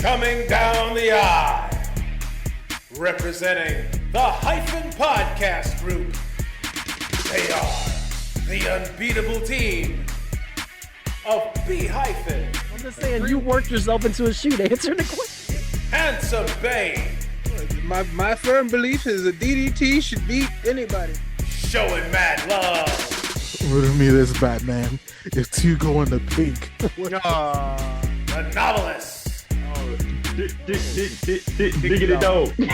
Coming down the aisle, representing the Hyphen podcast group, they are the unbeatable team of Hyphen. I'm just saying, you worked yourself into a shoot. Answer the question. Handsome Bane. My firm belief is a DDT should beat anybody. Showing mad love. Riddle me this, Batman. If two go in the pink. The novelist. Diggity dog. And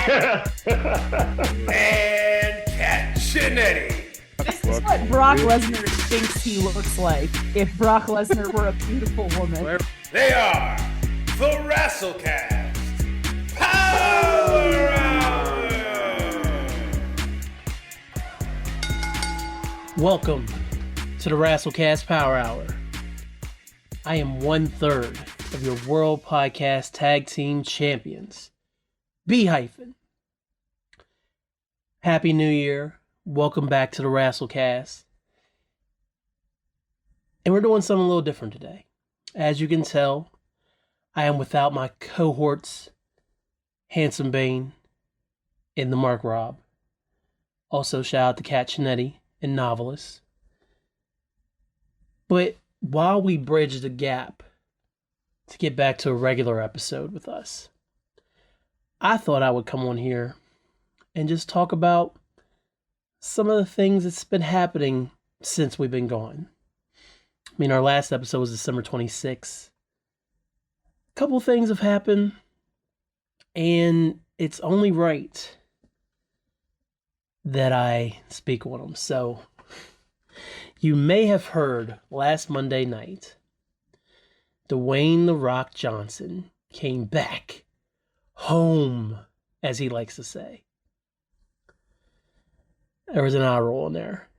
Cat Chinetti. This is what Brock Lesnar thinks he looks like if Brock Lesnar were a beautiful woman. They are the Rasslecast Power Hour. Welcome to the Rasslecast Power Hour. I am 1/3 of your World Podcast Tag Team Champions, Hyphen. Happy New Year. Welcome back to the Rasslecast. And we're doing something a little different today. As you can tell, I am without my cohorts, Handsome Bane and the Mark Rob. Also, shout out to Cat Chinetti and Novelist. But while we bridge the gap to get back to a regular episode with us, I thought I would come on here and just talk about some of the things that's been happening since we've been gone. I mean, our last episode was December 26th. A couple things have happened, and it's only right that I speak on them. So, you may have heard last Monday night, Dwayne "The Rock" Johnson came back home, as he likes to say. There was an eye roll in there.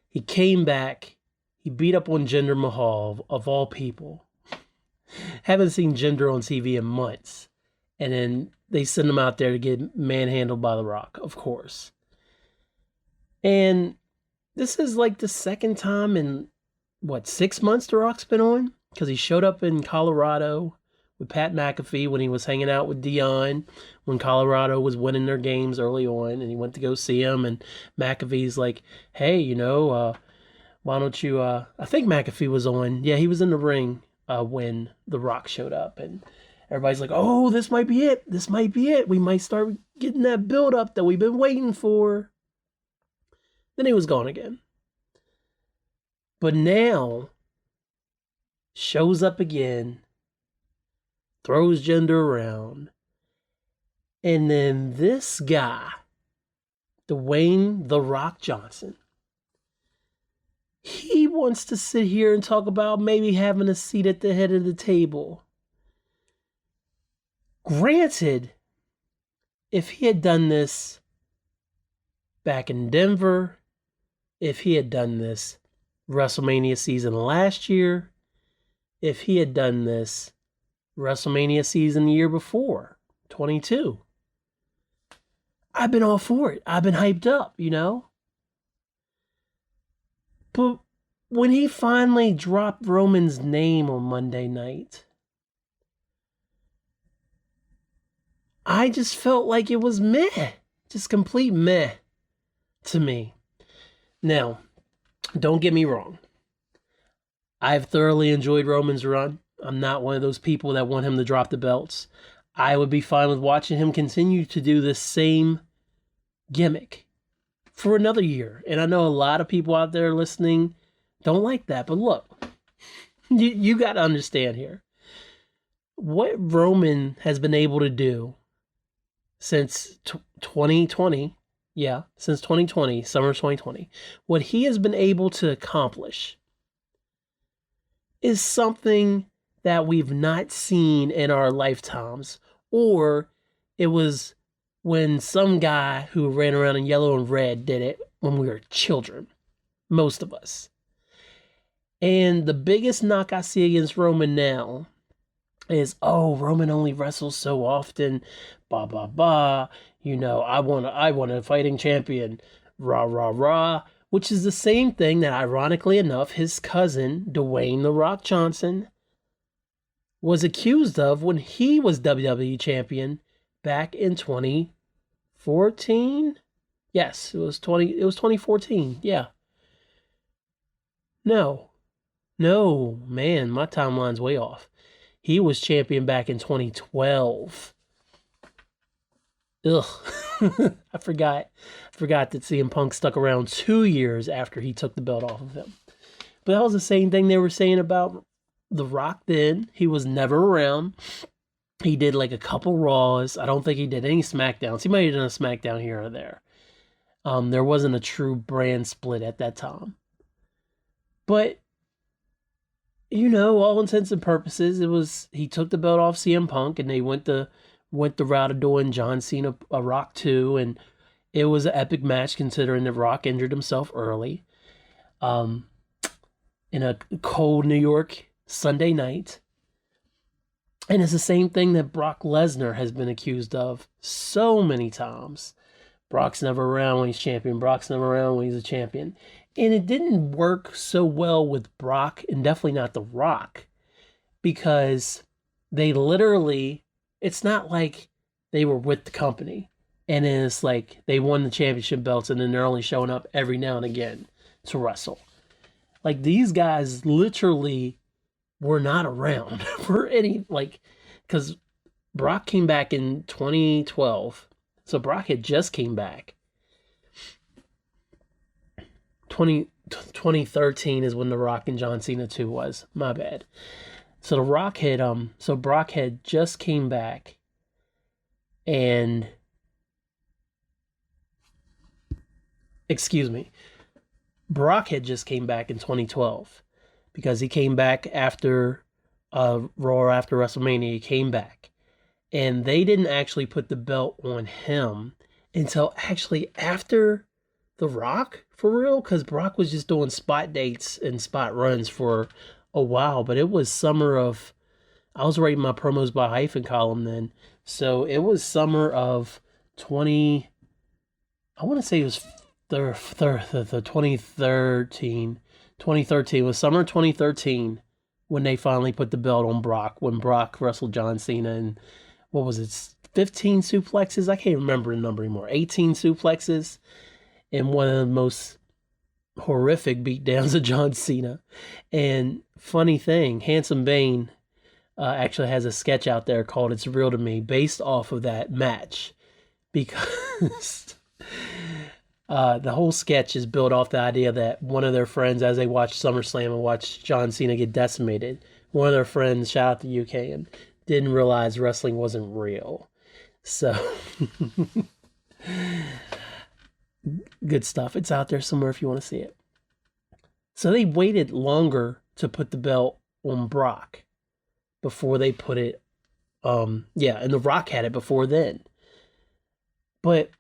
He came back. He beat up on Jinder Mahal, of all people. Haven't seen Jinder on TV in months. And then they send him out there to get manhandled by The Rock, of course. And this is like the second time in, 6 months The Rock's been on? Because he showed up in Colorado with Pat McAfee when he was hanging out with Dion, when Colorado was winning their games early on, and he went to go see him, and McAfee's like, hey, why don't you, I think McAfee was on, yeah, he was in the ring when The Rock showed up, and everybody's like, oh, this might be it, we might start getting that build-up that we've been waiting for. Then he was gone again. But now, shows up again, throws Jinder around, and then this guy, Dwayne "The Rock" Johnson, he wants to sit here and talk about maybe having a seat at the head of the table. Granted, if he had done this back in Denver, if he had done this WrestleMania season last year, if he had done this WrestleMania season the year before, 22, I've been all for it. I've been hyped up, But when he finally dropped Roman's name on Monday night, I just felt like it was meh. Just complete meh to me. Now, don't get me wrong. I've thoroughly enjoyed Roman's run. I'm not one of those people that want him to drop the belts. I would be fine with watching him continue to do the same gimmick for another year. And I know a lot of people out there listening don't like that. But look, you got to understand here. What Roman has been able to do since 2020, since 2020, summer of 2020, what he has been able to accomplish is something that we've not seen in our lifetimes, or it was when some guy who ran around in yellow and red did it when we were children, most of us. And the biggest knock I see against Roman now is, Roman only wrestles so often, blah, blah, blah, I want a fighting champion, rah, rah, rah, which is the same thing that, ironically enough, his cousin, Dwayne "The Rock" Johnson, was accused of when he was WWE champion back in 2014. Yes, it was 2014. Yeah. No, man, my timeline's way off. He was champion back in 2012. Ugh. I forgot that CM Punk stuck around 2 years after he took the belt off of him. But that was the same thing they were saying about The Rock then. He was never around. He did like a couple Raws. I don't think he did any SmackDowns. He might have done a SmackDown here or there. There wasn't a true brand split at that time. But, all intents and purposes, he took the belt off CM Punk, and they went the route of doing John Cena a Rock 2, and it was an epic match considering that Rock injured himself early. In a cold New York Sunday night. And it's the same thing that Brock Lesnar has been accused of so many times. Brock's never around when he's champion. Brock's never around when he's a champion. And it didn't work so well with Brock, and definitely not The Rock, because they literally, it's not like they were with the company, and then it's like they won the championship belts, and then they're only showing up every now and again to wrestle. Like, these guys literally were not around for any, because Brock came back in 2012. So Brock had just came back. 2013 is when The Rock and John Cena 2 was. My bad. So Brock had just came back, and Brock had just came back in 2012 because he came back after Raw, after WrestleMania. He came back, and they didn't actually put the belt on him until actually after The Rock, for real, because Brock was just doing spot dates and spot runs for a while. But it was summer of, I was writing my promos by Hyphen column then, so it was summer of 20, I want to say it was the 2013. 2013 was summer 2013 when they finally put the belt on Brock, when Brock wrestled John Cena, and what was it, 15 suplexes? I can't remember the number anymore. 18 suplexes, and one of the most horrific beatdowns of John Cena. And funny thing, Handsome Bane actually has a sketch out there called "It's Real to Me," based off of that match, because the whole sketch is built off the idea that one of their friends, as they watched SummerSlam and watched John Cena get decimated, one of their friends, shout out to UK, and didn't realize wrestling wasn't real. So, good stuff. It's out there somewhere if you want to see it. So they waited longer to put the belt on Brock before they put it, and The Rock had it before then. But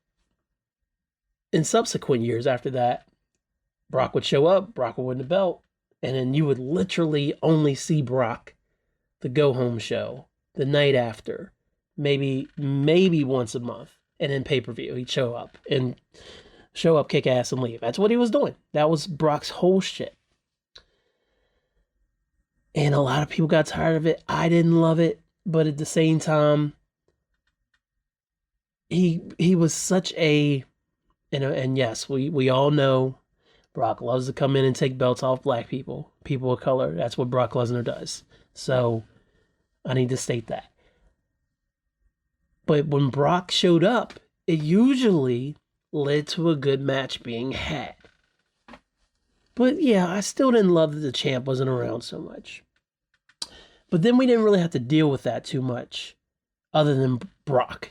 in subsequent years after that, Brock would show up, Brock would win the belt, and then you would literally only see Brock the go-home show the night after, maybe once a month, and then pay-per-view. He'd show up, kick ass, and leave. That's what he was doing. That was Brock's whole shit. And a lot of people got tired of it. I didn't love it, but at the same time, he was such a, and yes, we all know Brock loves to come in and take belts off black people of color. That's what Brock Lesnar does. So I need to state that. But when Brock showed up, it usually led to a good match being had. But yeah, I still didn't love that the champ wasn't around so much. But then we didn't really have to deal with that too much, other than Brock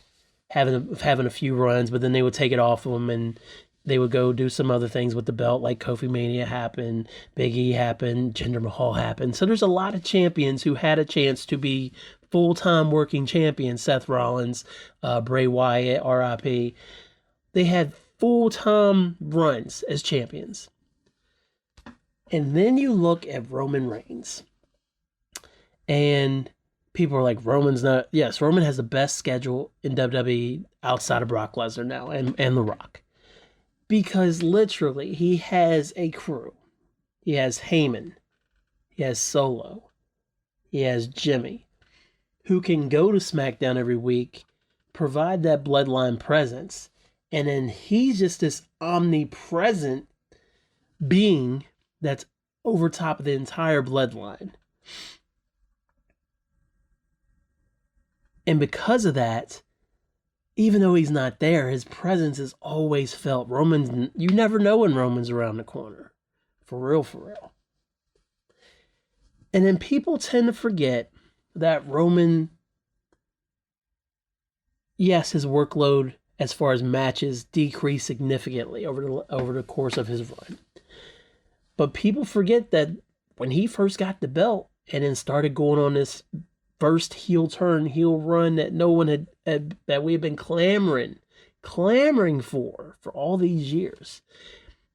having a few runs, but then they would take it off of him and they would go do some other things with the belt, like Kofi Mania happened, Big E happened, Jinder Mahal happened. So there's a lot of champions who had a chance to be full-time working champions. Seth Rollins, Bray Wyatt, RIP. They had full-time runs as champions. And then you look at Roman Reigns. And people are like, Roman's not... Yes, Roman has the best schedule in WWE outside of Brock Lesnar now and The Rock. Because literally, he has a crew. He has Heyman. He has Solo. He has Jimmy. who can go to SmackDown every week, provide that bloodline presence, and then he's just this omnipresent being that's over top of the entire bloodline. And because of that, even though he's not there, his presence is always felt. You never know when Roman's around the corner. For real, for real. And then people tend to forget that Roman, yes, his workload as far as matches decreased significantly over the course of his run. But people forget that when he first got the belt and then started going on this first heel run that no one had that we had been clamoring for all these years,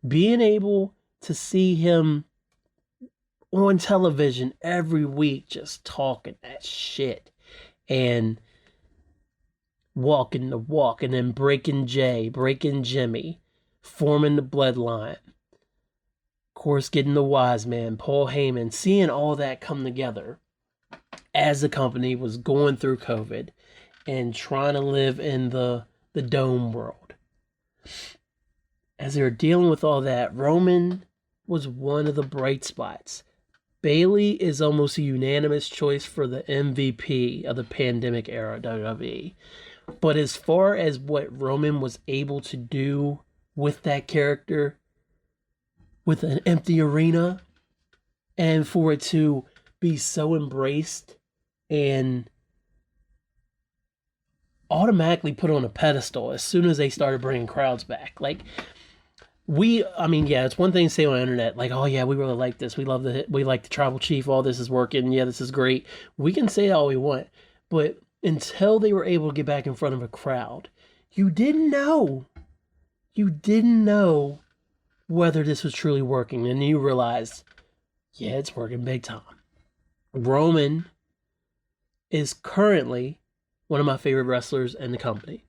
being able to see him on television every week just talking that shit and walking the walk and then breaking Jimmy, forming the bloodline. Of course, getting the wise man, Paul Heyman, seeing all that come together as the company was going through COVID and trying to live in the dome world. As they were dealing with all that, Roman was one of the bright spots. Bayley is almost a unanimous choice for the MVP of the pandemic era WWE. But as far as what Roman was able to do with that character, with an empty arena, and for it to be so embraced and automatically put on a pedestal as soon as they started bringing crowds back. Like, it's one thing to say on the internet, like, oh yeah, we really like this. We like the Tribal Chief. All this is working. Yeah, this is great. We can say all we want. But until they were able to get back in front of a crowd, you didn't know whether this was truly working. And you realized, yeah, it's working big time. Roman is currently one of my favorite wrestlers in the company.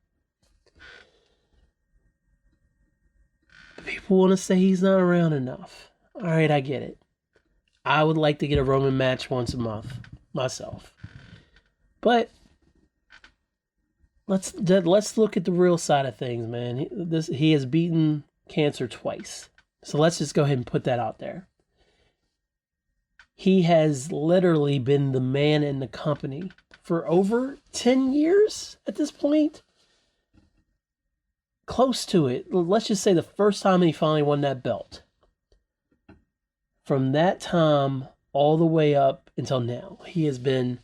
People want to say he's not around enough. All right, I get it. I would like to get a Roman match once a month myself. But let's look at the real side of things, man. He has beaten cancer twice. So let's just go ahead and put that out there. He has literally been the man in the company for over 10 years at this point. Close to it. Let's just say the first time he finally won that belt. From that time all the way up until now, he has been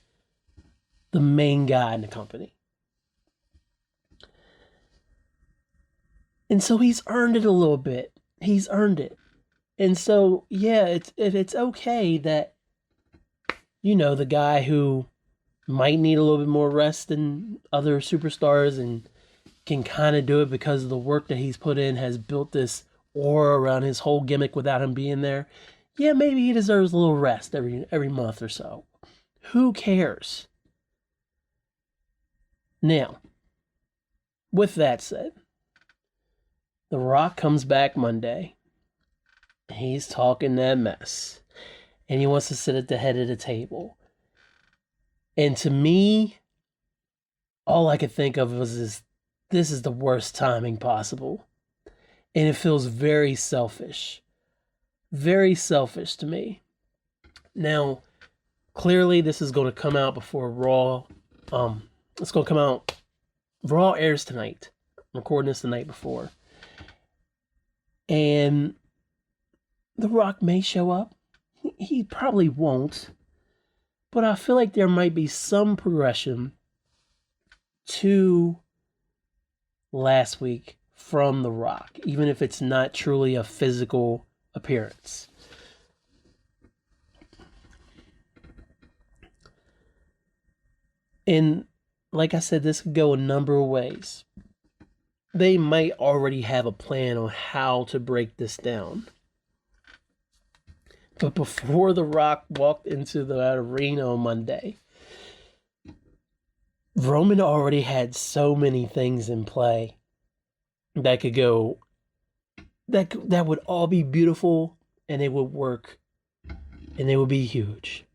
the main guy in the company. And so he's earned it a little bit. He's earned it. And so, yeah, it's okay that, the guy who might need a little bit more rest than other superstars and can kind of do it because of the work that he's put in, has built this aura around his whole gimmick without him being there. Yeah, maybe he deserves a little rest every month or so. Who cares? Now, with that said, The Rock comes back Monday. He's talking that mess. And he wants to sit at the head of the table. And to me, all I could think of was this is the worst timing possible. And it feels very selfish. Very selfish to me. Now, clearly this is going to come out before Raw. It's going to come out. Raw airs tonight. I'm recording this the night before. And The Rock may show up. He probably won't. But I feel like there might be some progression to last week from The Rock, even if it's not truly a physical appearance. And like I said, this could go a number of ways. They might already have a plan on how to break this down. But before The Rock walked into the arena on Monday, Roman already had so many things in play that could go, that would all be beautiful, and it would work, and it would be huge.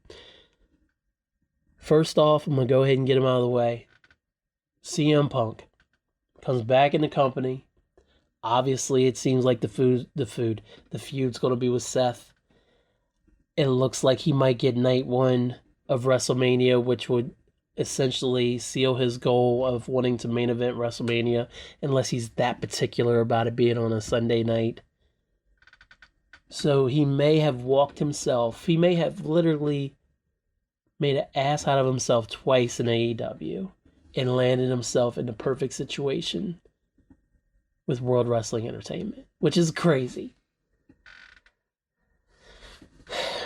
First off, I'm going to go ahead and get him out of the way. CM Punk comes back in the company. Obviously, it seems like the feud's going to be with Seth. It looks like he might get night one of WrestleMania, which would essentially seal his goal of wanting to main event WrestleMania, unless he's that particular about it being on a Sunday night. So he may have walked himself. He may have literally made an ass out of himself twice in AEW and landed himself in the perfect situation with World Wrestling Entertainment, which is crazy.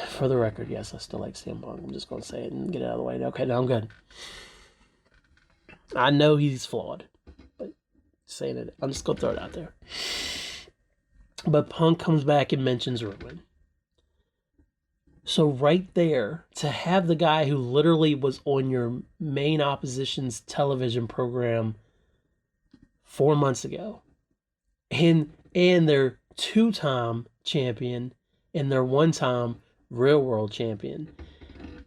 For the record, yes, I still like CM Punk. I'm just going to say it and get it out of the way. Okay, now I'm good. I know he's flawed, but saying it, I'm just going to throw it out there. But Punk comes back and mentions Roman. So right there, to have the guy who literally was on your main opposition's television program 4 months ago, and their two-time champion and their one-time real world champion,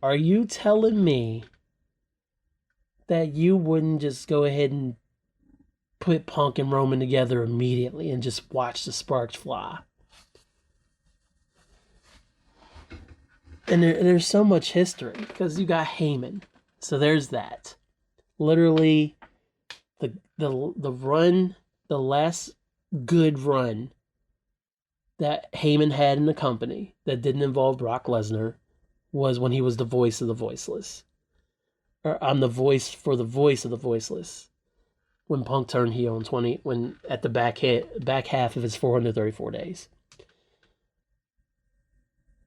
are you telling me that you wouldn't just go ahead and put Punk and Roman together immediately and just watch the sparks fly? And there's so much history, because you got Heyman, so there's that. Literally, the run, the last good run that Heyman had in the company that didn't involve Brock Lesnar was when he was the voice of the voiceless. Or I'm the voice for the voice of the voiceless. When Punk turned heel when at the back half of his 434 days.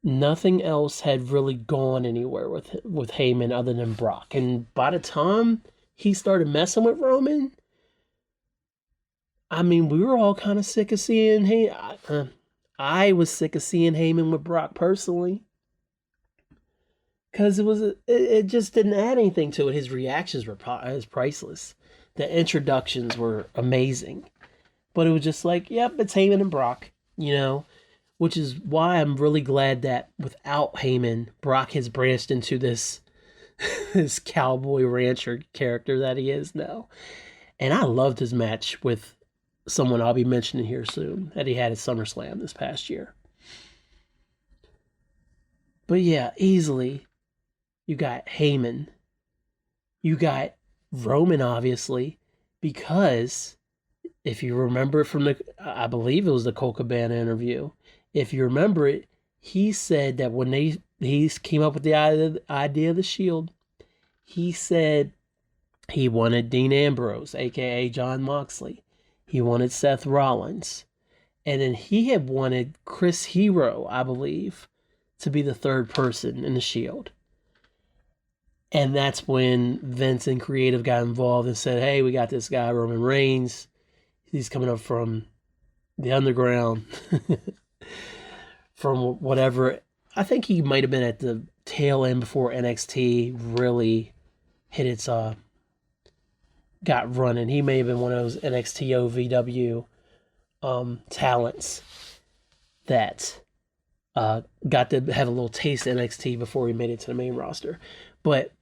Nothing else had really gone anywhere with Heyman other than Brock. And by the time he started messing with Roman, I mean, we were all kind of sick of seeing Heyman. I was sick of seeing Heyman with Brock personally, because it just didn't add anything to it. His reactions were priceless. The introductions were amazing, but it was just like, yep, it's Heyman and Brock, which is why I'm really glad that without Heyman, Brock has branched into this cowboy rancher character that he is now. And I loved his match with someone I'll be mentioning here soon that he had at SummerSlam this past year. But yeah, easily, you got Heyman. You got Roman, obviously, because if you remember from I believe it was the Colt Cabana interview, if you remember it, he said that when he came up with the idea of the Shield, he said he wanted Dean Ambrose, aka Jon Moxley. He wanted Seth Rollins. And then he had wanted Chris Hero, I believe, to be the third person in the Shield. And that's when Vince and Creative got involved and said, hey, we got this guy, Roman Reigns. He's coming up from the underground. From whatever. I think he might have been at the tail end before NXT really hit its got running. He may have been one of those NXT OVW talents that got to have a little taste of NXT before he made it to the main roster. But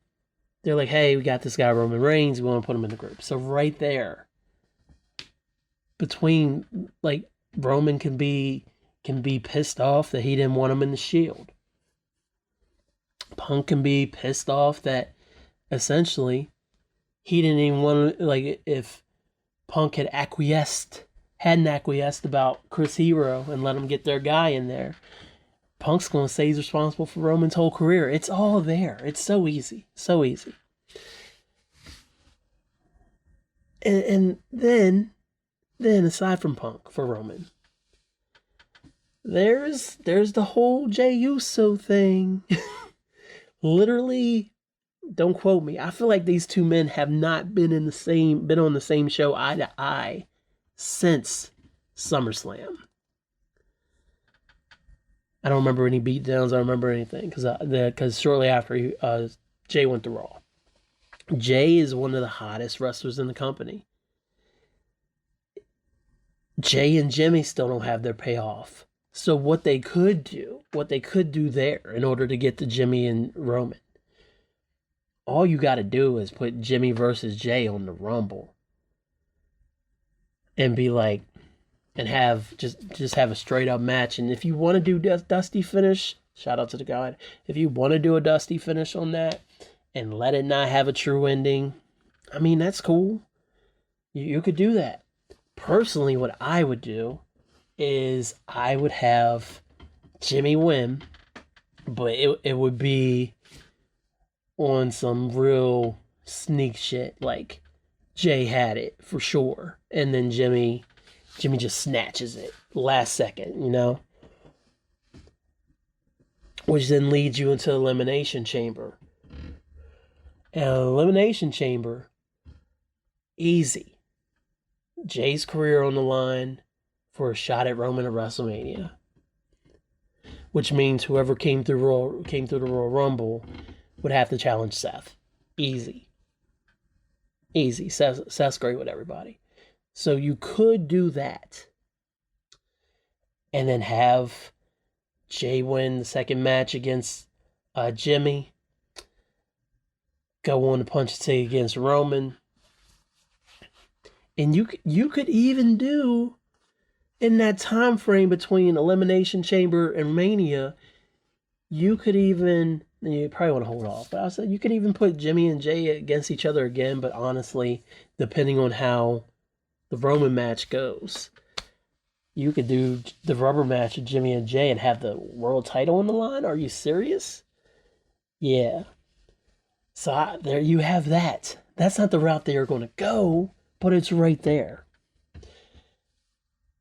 they're like, hey, we got this guy Roman Reigns, we want to put him in the group. So right there, between, like, Roman can be pissed off that he didn't want him in the Shield. Punk can be pissed off that essentially he didn't even want to, like, if Punk hadn't acquiesced about Chris Hero and let him get their guy in there, Punk's going to say he's responsible for Roman's whole career. It's all there. It's so easy. So easy. And then aside from Punk, for Roman, there's the whole Jey Uso thing. Literally, don't quote me, I feel like these two men have not been on the same show eye to eye since SummerSlam. I don't remember any beatdowns. I don't remember anything because shortly after Jay went to Raw. Jay is one of the hottest wrestlers in the company. Jay and Jimmy still don't have their payoff. So what they could do there in order to get to Jimmy and Roman, all you got to do is put Jimmy versus Jay on the Rumble. And be like, and have just have a straight up match. And if you want to do Dusty finish, shout out to the guy. If you want to do a Dusty finish on that and let it not have a true ending, I mean, that's cool. You could do that. Personally, what I would do is I would have Jimmy win, but it would be on some real sneak shit, like Jay had it for sure, and then Jimmy just snatches it last second, you know? Which then leads you into Elimination Chamber. And Elimination Chamber, easy. Jay's career on the line for a shot at Roman at WrestleMania. Which means whoever came through the Royal Rumble would have to challenge Seth. Easy. Seth's great with everybody. So you could do that. And then have Jay win the second match against Jimmy. Go on to punch a ticket against Roman. And you could even do, in that time frame between Elimination Chamber and Mania, you probably want to hold off, but I said you could even put Jimmy and Jay against each other again, but honestly, depending on how the Roman match goes, you could do the rubber match of Jimmy and Jay and have the world title on the line. Are you serious? Yeah. So there you have that. That's not the route they are going to go, but it's right there.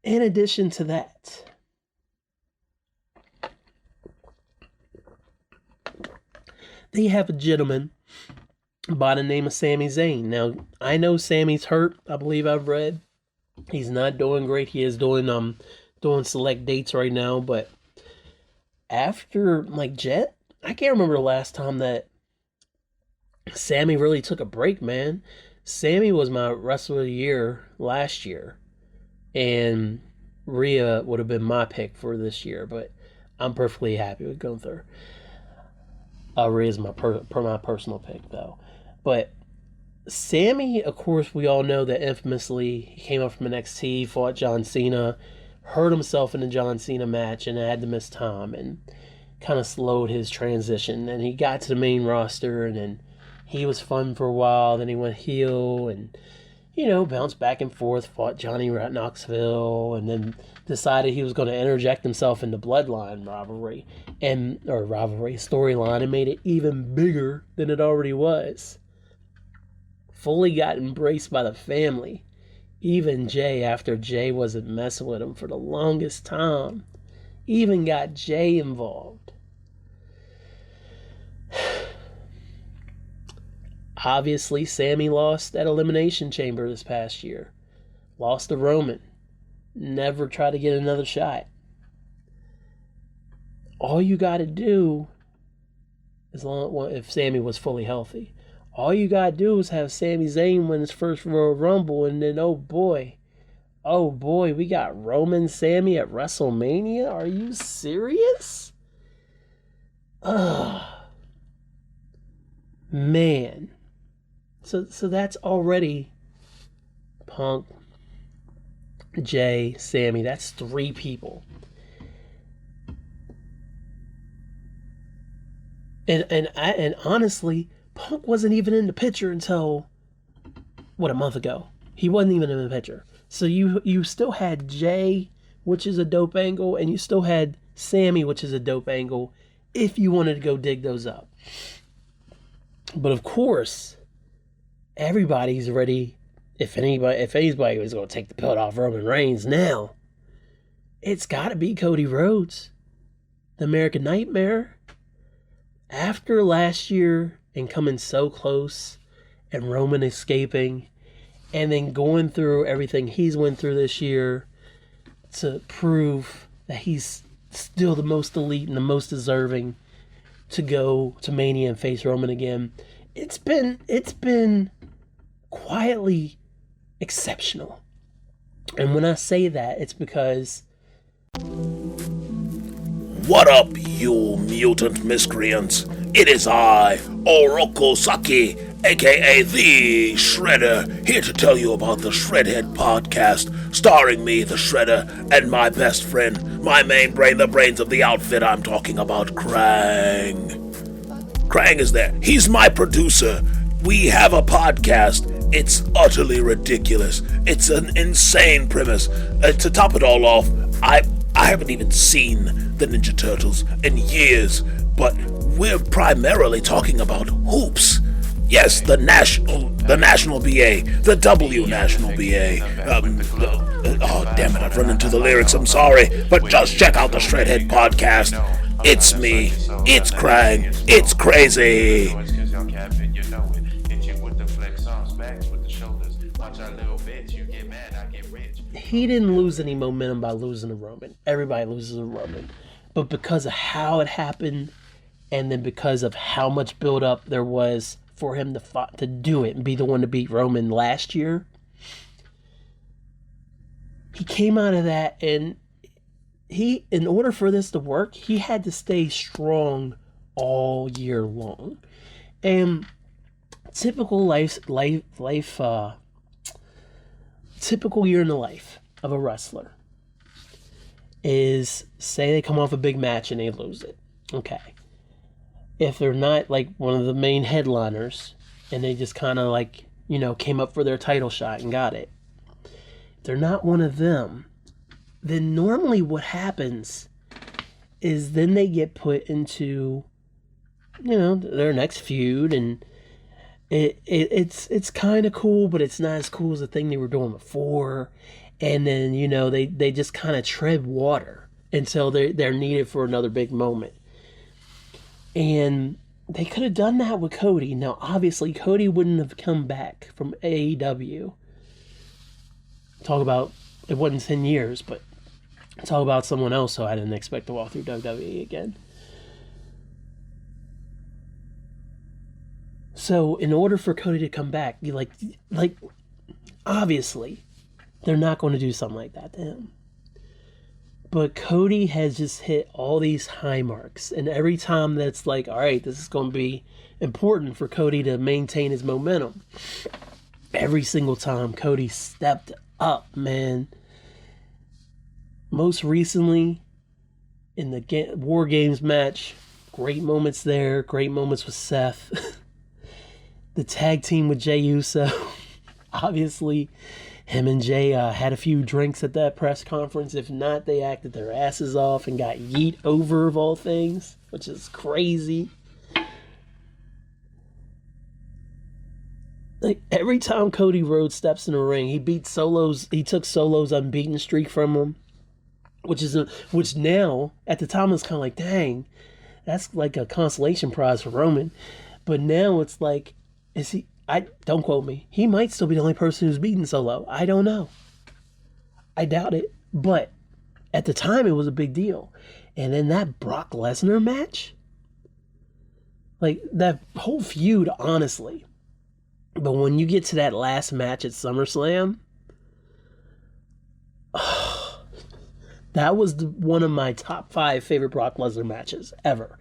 In addition to that, they have a gentleman by the name of Sami Zayn. Now, I know Sammy's hurt. I believe I've read. He's not doing great. He is doing select dates right now, but after Jet, I can't remember the last time that Sammy really took a break, man. Sammy was my wrestler of the year last year, and Rhea would have been my pick for this year, but I'm perfectly happy with Gunther. Rhea's my personal pick, though. But Sammy, of course, we all know that infamously he came up from NXT, fought John Cena, hurt himself in the John Cena match, and had to miss time, and kind of slowed his transition. And he got to the main roster, and then he was fun for a while. Then he went heel, and bounced back and forth, fought Johnny Knoxville, and then decided he was going to interject himself in the Bloodline storyline and made it even bigger than it already was. Fully got embraced by the family. Even Jay, after Jay wasn't messing with him for the longest time, even got Jay involved. Obviously, Sammy lost at Elimination Chamber this past year. Lost to Roman. Never tried to get another shot. All you got to do, if Sammy was fully healthy, all you got to do is have Sami Zayn win his first Royal Rumble, and then, oh boy, we got Roman Sammy at WrestleMania? Are you serious? Man. So that's already Punk, Jay, Sammy. That's 3 people. And honestly, Punk wasn't even in the picture until a month ago. He wasn't even in the picture. So you still had Jay, which is a dope angle, and you still had Sammy, which is a dope angle, if you wanted to go dig those up. But of course, everybody's ready. If anybody was going to take the belt off Roman Reigns now, it's got to be Cody Rhodes, the American Nightmare. After last year and coming so close, and Roman escaping, and then going through everything he's went through this year to prove that he's still the most elite and the most deserving to go to Mania and face Roman again. It's been quietly exceptional. And when I say that, it's because... What up, you mutant miscreants? It is I, Oroko Saki, aka The Shredder, here to tell you about the Shredhead podcast, starring me, the Shredder, and my best friend, my main brain, the brains of the outfit. I'm talking about Krang. Krang is there. He's my producer. We have a podcast. It's utterly ridiculous. It's an insane premise. To top it all off, I haven't even seen the Ninja Turtles in years, but we're primarily talking about hoops. Yes, the national BA, the W national BA. Oh, damn it, I've run into the lyrics, I'm sorry, but just check out the Shredhead podcast. It's me, it's Krang, it's crazy. He didn't lose any momentum by losing to Roman. Everybody loses to Roman. But because of how it happened, and then because of how much build-up there was for him to do it and be the one to beat Roman last year, he came out of that, and in order for this to work, he had to stay strong all year long. And typical typical year in the life of a wrestler is, say they come off a big match and they lose it. Okay. If they're not like one of the main headliners and they just kind of like, came up for their title shot and got it. If they're not one of them, then normally what happens is then they get put into, their next feud, and it's kind of cool, but it's not as cool as the thing they were doing before. And then, they just kind of tread water until they're needed for another big moment. And they could have done that with Cody. Now, obviously, Cody wouldn't have come back from AEW. Talk about, it wasn't 10 years, but talk about someone else who I didn't expect to walk through WWE again. So, in order for Cody to come back, obviously, they're not going to do something like that to him. But Cody has just hit all these high marks. And every time that's like, all right, this is going to be important for Cody to maintain his momentum. Every single time Cody stepped up, man. Most recently, in the War Games match, great moments there, great moments with Seth. The tag team with Jey Uso. Obviously, him and Jay had a few drinks at that press conference. If not, they acted their asses off and got yeet over, of all things, which is crazy. Like, every time Cody Rhodes steps in the ring, he took Solo's unbeaten streak from him, which now, at the time, it's kind of like, dang, that's like a consolation prize for Roman. But now it's like, don't quote me. He might still be the only person who's beaten Solo. I don't know. I doubt it. But at the time, it was a big deal. And then that Brock Lesnar match, like that whole feud, honestly. But when you get to that last match at SummerSlam, that was one of my top 5 favorite Brock Lesnar matches ever.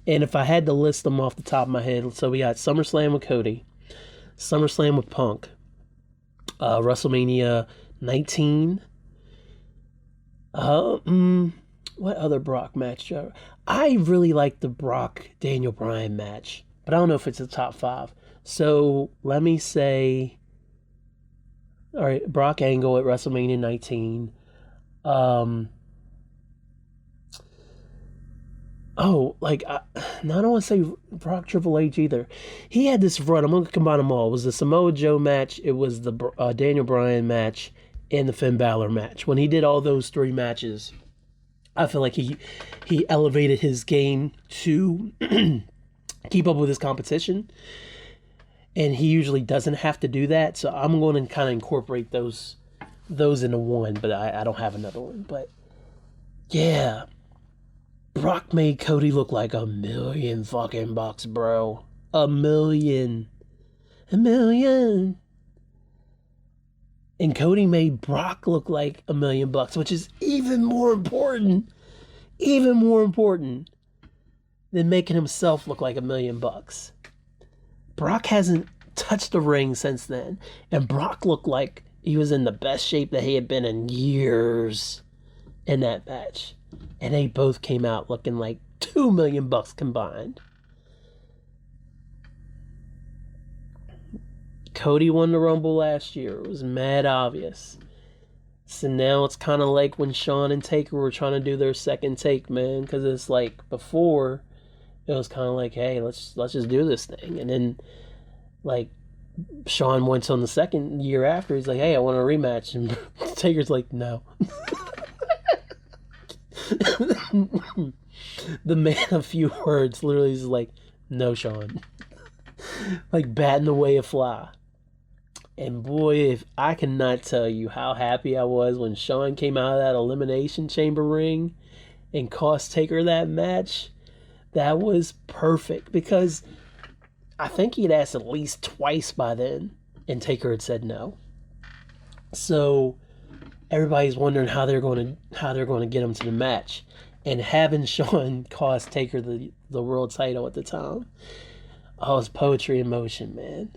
And if I had to list them off the top of my head, so we got SummerSlam with Cody, SummerSlam with Punk, WrestleMania 19. What other Brock match? I really like the Brock Daniel Bryan match, but I don't know if it's the top 5. So let me say, all right, Brock Angle at WrestleMania 19. I don't want to say Brock Triple H either. He had this run. I'm going to combine them all. It was the Samoa Joe match. It was the Daniel Bryan match and the Finn Balor match. When he did all those 3 matches, I feel like he elevated his game to keep up with his competition. And he usually doesn't have to do that. So I'm going to kind of incorporate those into one. But I don't have another one. But yeah. Brock made Cody look like $1 million fucking bucks, bro. $1 million. $1 million. And Cody made Brock look like $1 million bucks, which is even more important. Even more important than making himself look like $1 million. Brock hasn't touched the ring since then, and Brock looked like he was in the best shape that he had been in years in that match. And they both came out looking like $2 million combined. Cody won the Rumble last year. It was mad obvious. So now it's kind of like when Shawn and Taker were trying to do their second take, man. Because it's like before, it was kind of like, hey, let's just do this thing. And then, like, Shawn went on the second year after. He's like, hey, I want a rematch. And Taker's like, no. The man of few words literally is like, no, Shawn. Like batting away a fly. And boy, if I cannot tell you how happy I was when Shawn came out of that Elimination Chamber ring and cost Taker that match. That was perfect because I think he'd asked at least twice by then and Taker had said no. So everybody's wondering how they're going to get him to the match. And having Shawn cost Taker the world title at the time, oh, it's poetry in motion, man.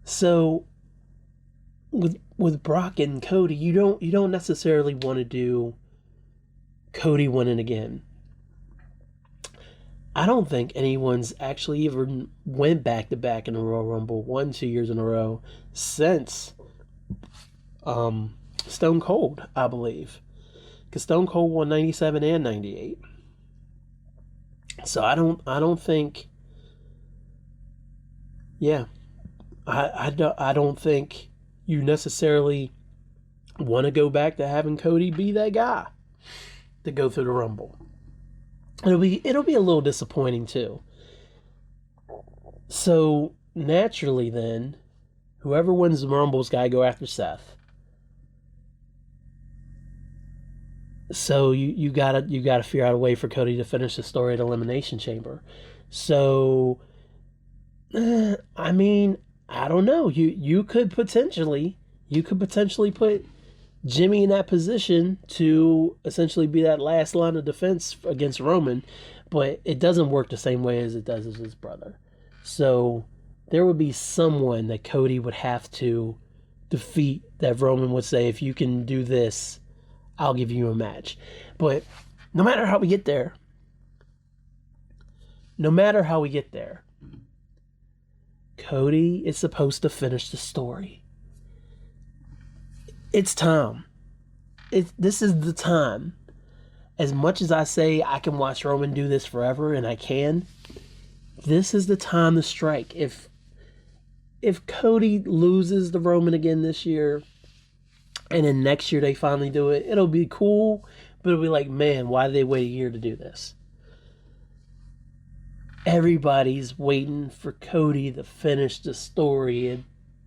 So with Brock and Cody, you don't necessarily want to do Cody winning again. I don't think anyone's actually even went back to back in the Royal Rumble 2 years in a row since Stone Cold, I believe. Because Stone Cold won 97 and 98. So I don't think. Yeah, I don't think you necessarily want to go back to having Cody be that guy to go through the Rumble. It'll be a little disappointing too. So naturally, then, whoever wins the Rumble's got to go after Seth. So you gotta figure out a way for Cody to finish the story at Elimination Chamber. So, I mean, I don't know. You could potentially put Jimmy in that position to essentially be that last line of defense against Roman, but it doesn't work the same way as it does as his brother. So there would be someone that Cody would have to defeat that Roman would say, if you can do this, I'll give you a match. But no matter how we get there, Cody is supposed to finish the story. It's time. This is the time. As much as I say I can watch Roman do this forever, and I can, this is the time to strike. If Cody loses the Roman again this year, and then next year they finally do it, it'll be cool, but it'll be like, man, why did they wait a year to do this? Everybody's waiting for Cody to finish the story, and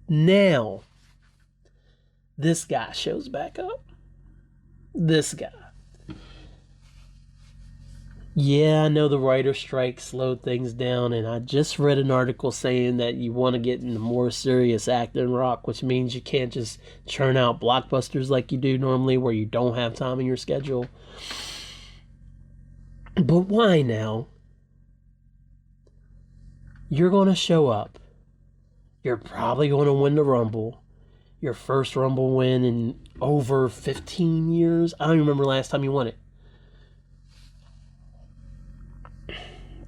now this guy shows back up. This guy. Yeah, I know the writer's strike slowed things down, and I just read an article saying that you want to get into more serious acting rock, which means you can't just churn out blockbusters like you do normally where you don't have time in your schedule. But why now? You're going to show up. You're probably going to win the Rumble. Your first Rumble win in over 15 years. I don't even remember last time you won it.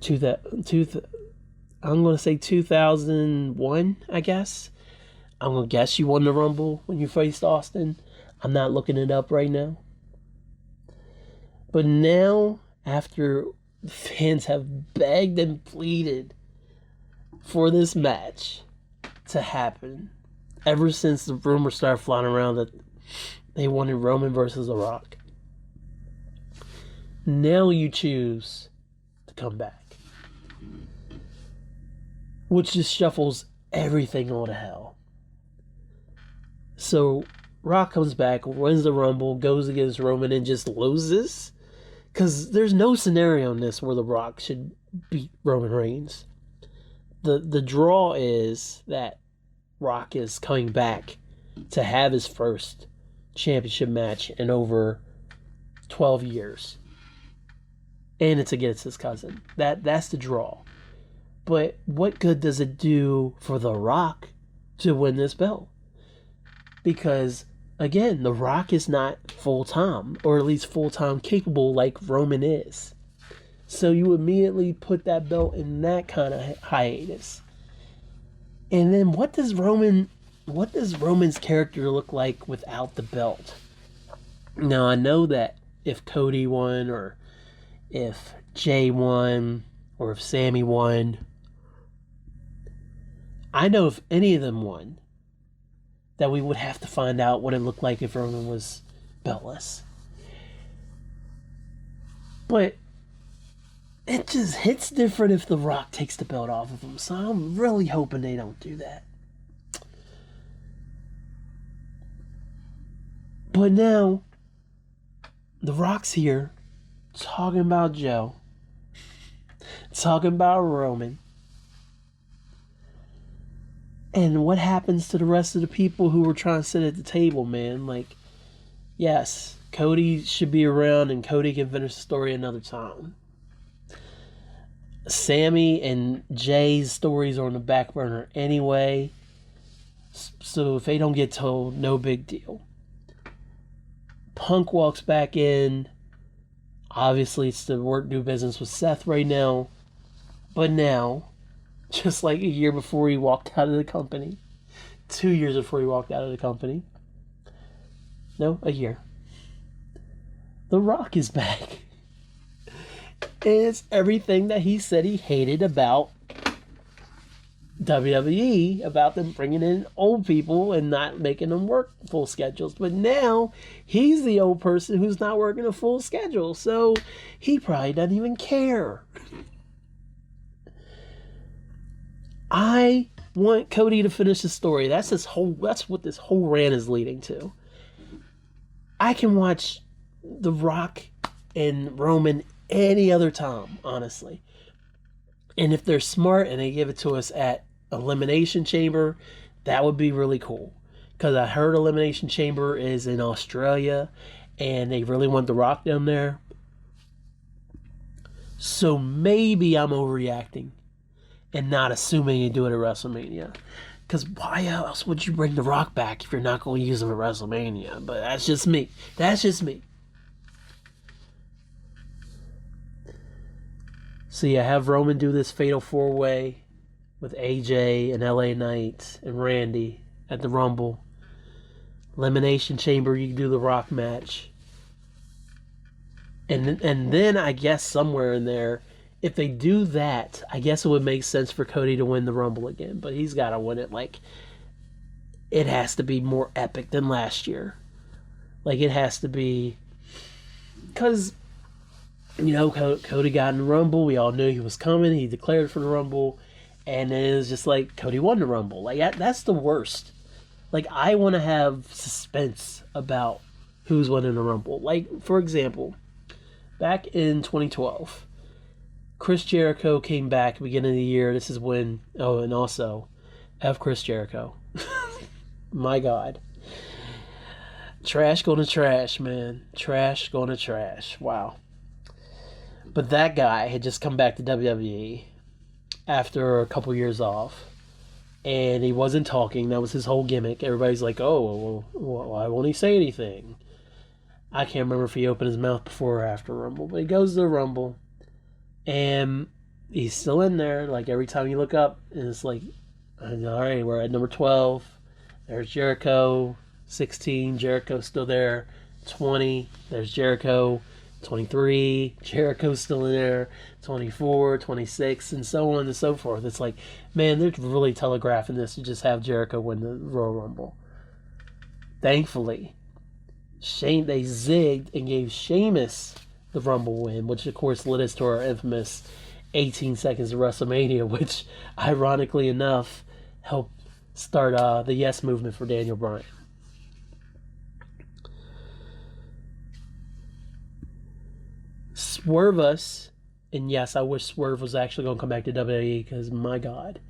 I'm going to say 2001, I guess. I'm going to guess you won the Rumble when you faced Austin. I'm not looking it up right now. But now, after fans have begged and pleaded for this match to happen, ever since the rumors started flying around that they wanted Roman versus The Rock, now you choose to come back. Which just shuffles everything all to hell. So, Rock comes back, wins the Rumble, goes against Roman, and just loses? Because there's no scenario in this where The Rock should beat Roman Reigns. The draw is that Rock is coming back to have his first championship match in over 12 years. And it's against his cousin. That's the draw. But what good does it do for The Rock to win this belt? Because, again, The Rock is not full-time, or at least full-time capable like Roman is. So you immediately put that belt in that kind of hiatus. And then what does Roman's character look like without the belt? Now, I know that if Cody won, or if Jay won, or if Sammy won, I know if any of them won, that we would have to find out what it looked like if Roman was beltless. But it just hits different if The Rock takes the belt off of him, so I'm really hoping they don't do that. But now, The Rock's here, talking about Joe, talking about Roman. And what happens to the rest of the people who were trying to sit at the table, man? Like, yes, Cody should be around and Cody can finish the story another time. Sammy and Jay's stories are on the back burner anyway. So if they don't get told, no big deal. Punk walks back in. Obviously, it's to do business with Seth right now. But now, just like a year before he walked out of the company, 2 years before he walked out of the company, no, a year, The Rock is back. And it's everything that he said he hated about WWE, about them bringing in old people and not making them work full schedules. But now he's the old person who's not working a full schedule, so he probably doesn't even care. I want Cody to finish the story. That's what this whole rant is leading to. I can watch The Rock and Roman any other time, honestly. And if they're smart and they give it to us at Elimination Chamber, that would be really cool. Because I heard Elimination Chamber is in Australia and they really want The Rock down there. So maybe I'm overreacting and not assuming you do it at WrestleMania. Because why else would you bring The Rock back if you're not going to use him at WrestleMania? But that's just me. That's just me. So yeah, have Roman do this fatal 4-way with AJ and LA Knight and Randy at the Rumble. Elimination Chamber, you can do the Rock match. And then I guess somewhere in there, if they do that, I guess it would make sense for Cody to win the Rumble again. But he's got to win it like, it has to be more epic than last year. Like, it has to be, because, you know, Cody got in the Rumble. We all knew he was coming. He declared for the Rumble. And then it was just like, Cody won the Rumble. Like, that's the worst. Like, I want to have suspense about who's winning the Rumble. Like, for example, back in 2012, Chris Jericho came back beginning of the year. This is when, oh, and also, F. Chris Jericho. My God. Trash going to trash, man. Trash going to trash. Wow. But that guy had just come back to WWE after a couple years off. And he wasn't talking. That was his whole gimmick. Everybody's like, oh, well, why won't he say anything? I can't remember if he opened his mouth before or after Rumble. But he goes to the Rumble. And he's still in there. Like, every time you look up, and it's like, all right, we're at number 12. There's Jericho. 16, Jericho's still there. 20, there's Jericho. 23, Jericho's still in there. 24, 26, and so on and so forth. It's like, man, they're really telegraphing this to just have Jericho win the Royal Rumble. Thankfully, they zigged and gave Sheamus the Rumble win, which of course led us to our infamous 18 seconds of WrestleMania, which ironically enough helped start the Yes movement for Daniel Bryan. Swerve us, and yes, I wish Swerve was actually going to come back to WWE, because my God,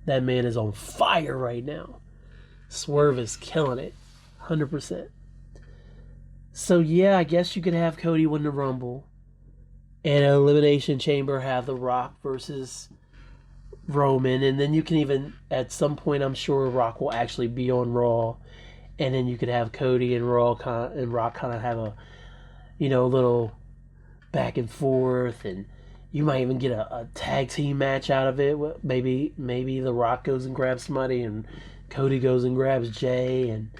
that man is on fire right now. Swerve is killing it, 100%. So yeah, I guess you could have Cody win the Rumble, and an Elimination Chamber have The Rock versus Roman, and then you can even, at some point, I'm sure Rock will actually be on Raw, and then you could have Cody and Rock kind of have a, little back and forth, and you might even get a tag team match out of it. Maybe The Rock goes and grabs somebody, and Cody goes and grabs Jay, and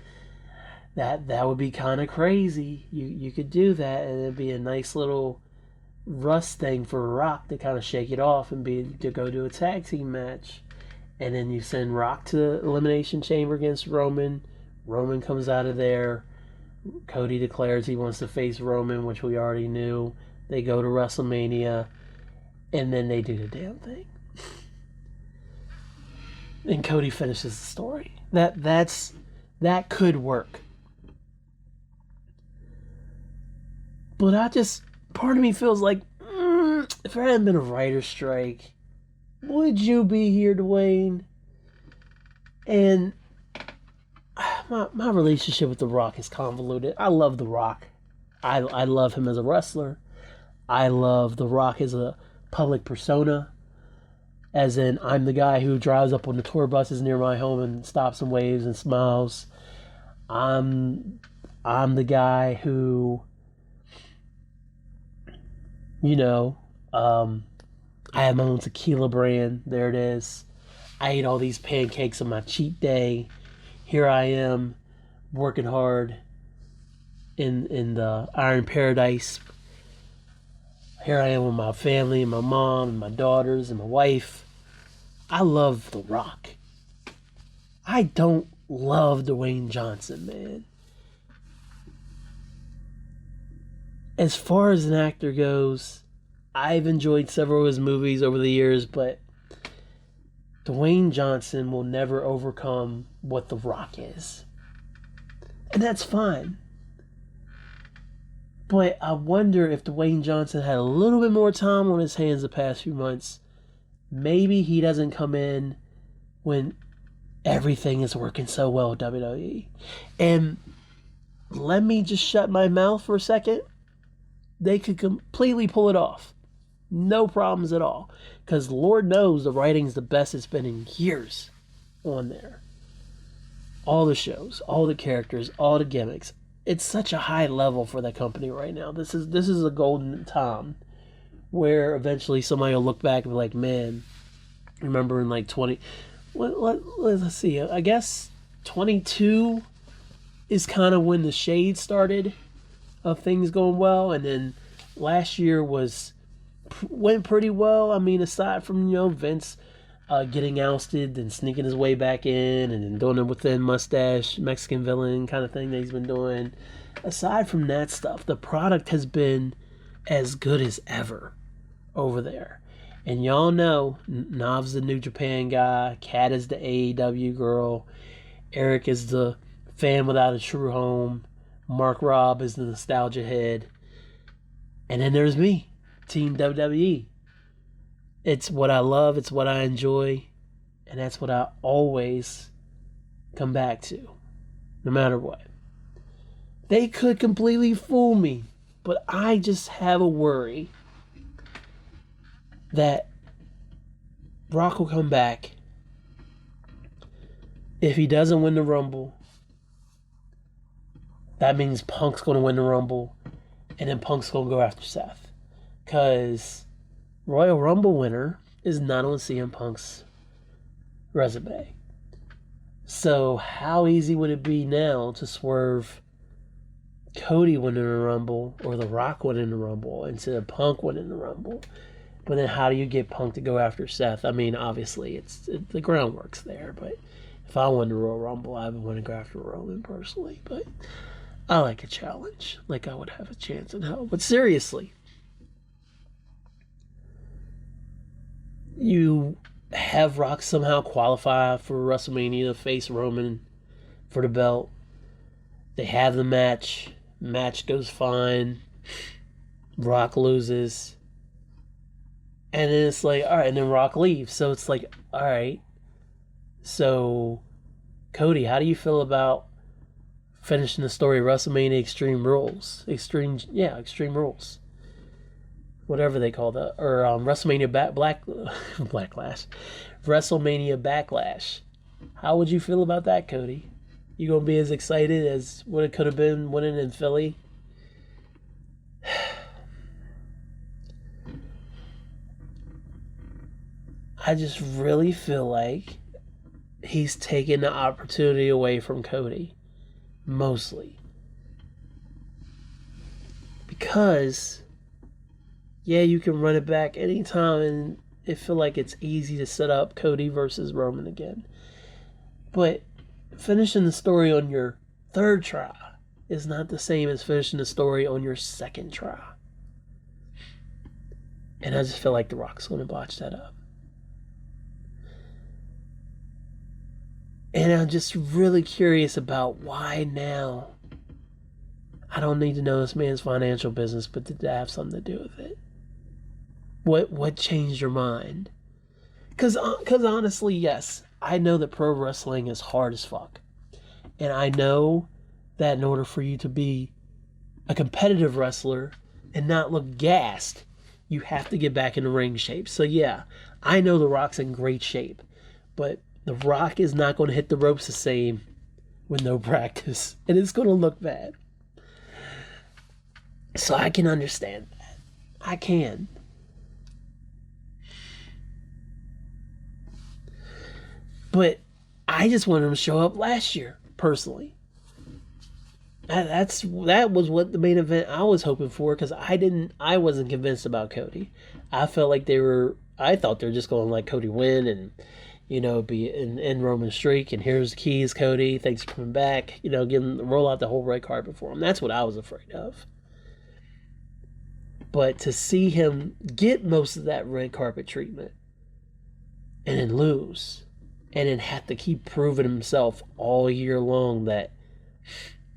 that would be kind of crazy. You could do that, and it'd be a nice little rust thing for Rock to kind of shake it off and to go do a tag team match. And then you send Rock to Elimination Chamber against Roman. Roman comes out of there. Cody declares he wants to face Roman, which we already knew. They go to WrestleMania, and then they do the damn thing. And Cody finishes the story. That could work. But part of me feels like, if there hadn't been a writer's strike, would you be here, Dwayne? And my relationship with The Rock is convoluted. I love The Rock. I love him as a wrestler. I love The Rock as a public persona. As in, I'm the guy who drives up on the tour buses near my home and stops and waves and smiles. I'm the guy who, I have my own tequila brand. There it is. I ate all these pancakes on my cheat day. Here I am, working hard in the Iron Paradise. Here I am with my family and my mom and my daughters and my wife. I love The Rock. I don't love Dwayne Johnson, man. As far as an actor goes, I've enjoyed several of his movies over the years, but Dwayne Johnson will never overcome what The Rock is. And that's fine. But I wonder if Dwayne Johnson had a little bit more time on his hands the past few months. Maybe he doesn't come in when everything is working so well at WWE. And let me just shut my mouth for a second. They could completely pull it off. No problems at all. Because Lord knows the writing's the best it's been in years on there. All the shows, all the characters, all the gimmicks. It's such a high level for that company right now. This is a golden time where eventually somebody will look back and be like, man, remember in like let's see, I guess 22 is kind of when the shade started of things going well, and then last year went pretty well. I mean, aside from Vince getting ousted and sneaking his way back in and then doing it with the mustache Mexican villain kind of thing that he's been doing, aside from that stuff, the product has been as good as ever over there. And y'all know Nav's the New Japan guy, Kat is the AEW girl, Eric is the fan without a true home, Mark Robb is the nostalgia head, and then there's me, Team WWE. It's what I love, it's what I enjoy, and that's what I always come back to, no matter what. They could completely fool me, but I just have a worry that Brock will come back. If he doesn't win the Rumble, that means Punk's going to win the Rumble, and then Punk's going to go after Seth. Because Royal Rumble winner is not on CM Punk's resume. So how easy would it be now to swerve Cody winning the Rumble or The Rock winning the Rumble instead of Punk winning the Rumble? But then how do you get Punk to go after Seth? I mean, obviously, the groundwork's there, but if I won the Royal Rumble, I would want to go after Roman personally. But I like a challenge. Like I would have a chance in hell. But seriously, you have Rock somehow qualify for WrestleMania to face Roman for the belt. They have the match. Match goes fine. Rock loses. And then it's like, all right, and then Rock leaves. So it's like, all right. So, Cody, how do you feel about finishing the story of WrestleMania Extreme Rules? Extreme Rules. whatever they call that, or WrestleMania Backlash. WrestleMania Backlash. How would you feel about that, Cody? You gonna be as excited as what it could have been winning in Philly? I just really feel like he's taking the opportunity away from Cody. Mostly. Because, yeah, you can run it back anytime and it feel like it's easy to set up Cody versus Roman again. But finishing the story on your third try is not the same as finishing the story on your second try. And I just feel like The Rock's going to botch that up. And I'm just really curious about why now. I don't need to know this man's financial business, but did that have something to do with it? What changed your mind? Because honestly, yes, I know that pro wrestling is hard as fuck. And I know that in order for you to be a competitive wrestler and not look gassed, you have to get back into ring shape. So yeah, I know The Rock's in great shape, but The Rock is not going to hit the ropes the same with no practice. And it's going to look bad. So I can understand that. I can. But I just wanted him to show up last year, personally. That was what the main event I was hoping for, because I wasn't convinced about Cody. I felt like I thought they were just going to let Cody win and, be in Roman streak, and here's the keys, Cody, thanks for coming back, roll out the whole red carpet for him. That's what I was afraid of. But to see him get most of that red carpet treatment and then lose and then have to keep proving himself all year long that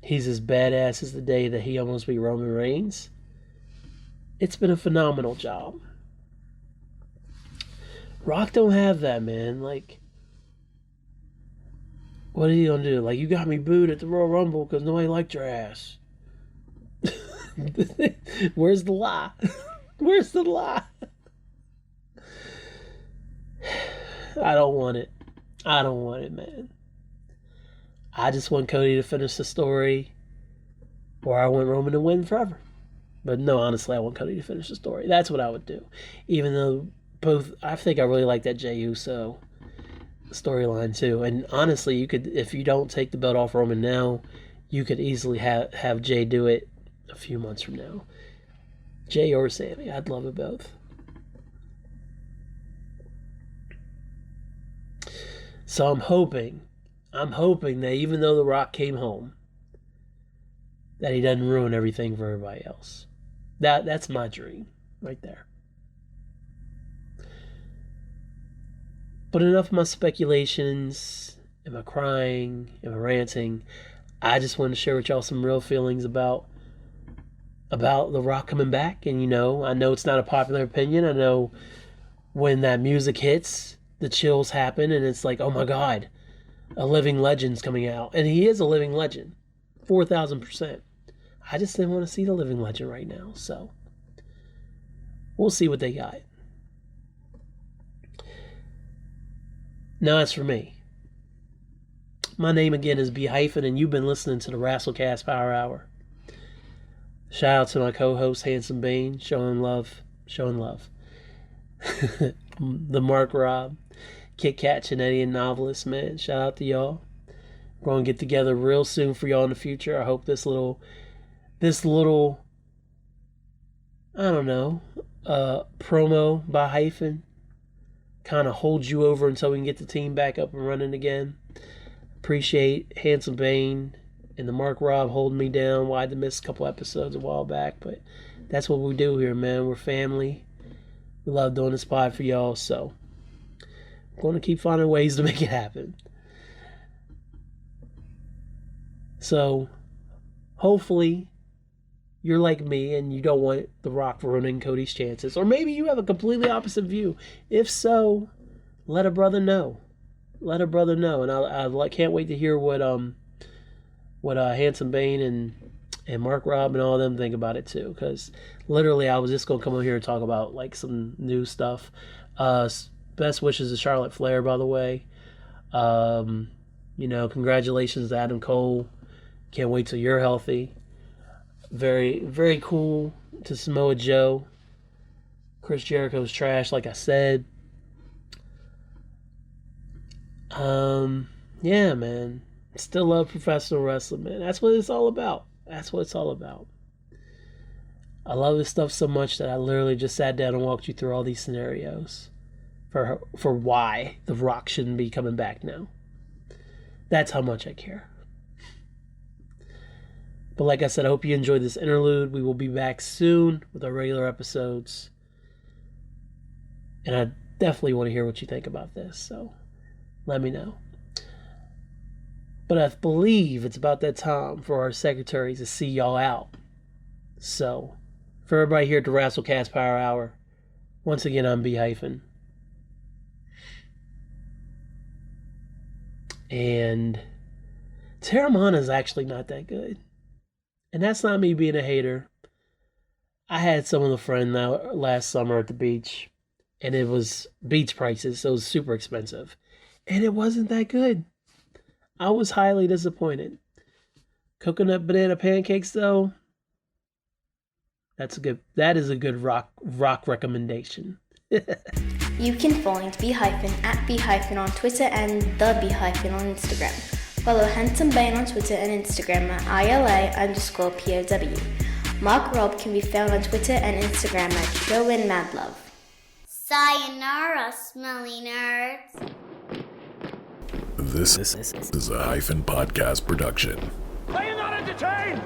he's as badass as the day that he almost beat Roman Reigns, it's been a phenomenal job. Rock don't have that, man. Like, what are you gonna do? Like, you got me booed at the Royal Rumble because nobody liked your ass. Where's the lie? Where's the lie? I don't want it. I don't want it, man. I just want Cody to finish the story, or I want Roman to win forever. But no, honestly, I want Cody to finish the story. That's what I would do. Even though I think I really like that Jey Uso storyline too. And honestly, you could, if you don't take the belt off Roman now, you could easily have Jey do it a few months from now. Jey or Sammy, I'd love it both. So I'm hoping that even though The Rock came home, that he doesn't ruin everything for everybody else. That's my dream right there. But enough of my speculations, am I crying, am I ranting? I just wanted to share with y'all some real feelings about The Rock coming back. And I know it's not a popular opinion. I know when that music hits, the chills happen, and it's like, oh my God, a living legend's coming out. And he is a living legend, 4,000%. I just didn't want to see the living legend right now, so we'll see what they got. Now that's for me. My name again is Hyphen, and you've been listening to the Rasslecast Power Hour. Shout out to my co-host, Handsome Bane, showing love. The Mark Rob, Kit Kat, Chinetti, and Novelist, man. Shout out to y'all. We're going to get together real soon for y'all in the future. I hope this little, I don't know, promo by Hyphen kind of holds you over until we can get the team back up and running again. Appreciate Handsome Bane and the Mark Rob holding me down. Well, I had to miss a couple episodes a while back, but that's what we do here, man. We're family. We love doing this pod for y'all, so we're going to keep finding ways to make it happen. So, hopefully, you're like me and you don't want The Rock ruining Cody's chances. Or maybe you have a completely opposite view. If so, let a brother know. Let a brother know. And I can't wait to hear what Handsome Bane and And Mark, Rob, and all of them think about it too. Because literally, I was just going to come over here and talk about like some new stuff. Best wishes to Charlotte Flair, by the way. Congratulations to Adam Cole. Can't wait till you're healthy. Very, very cool to Samoa Joe. Chris Jericho's trash, like I said. Yeah, man. Still love professional wrestling, man. That's what it's all about. That's what it's all about. I love this stuff so much that I literally just sat down and walked you through all these scenarios for why The Rock shouldn't be coming back now. That's how much I care. But like I said, I hope you enjoyed this interlude. We will be back soon with our regular episodes. And I definitely want to hear what you think about this, so let me know. But I believe it's about that time for our secretaries to see y'all out. So, for everybody here at the Rasslecast Power Hour, once again, I'm Hyphen. And Terramana is actually not that good. And that's not me being a hater. I had some with a friend last summer at the beach, and it was beach prices, so it was super expensive. And it wasn't that good. I was highly disappointed. Coconut banana pancakes, though, that is a good rock recommendation. You can find Hyphen at Hyphen on Twitter and the Hyphen on Instagram. Follow Handsome Bane on Twitter and Instagram at ILA_POW. Mark Rob can be found on Twitter and Instagram at ShowinMadLove. Sayonara, smelly nerds. This is a Hyphen podcast production. Are you not entertained?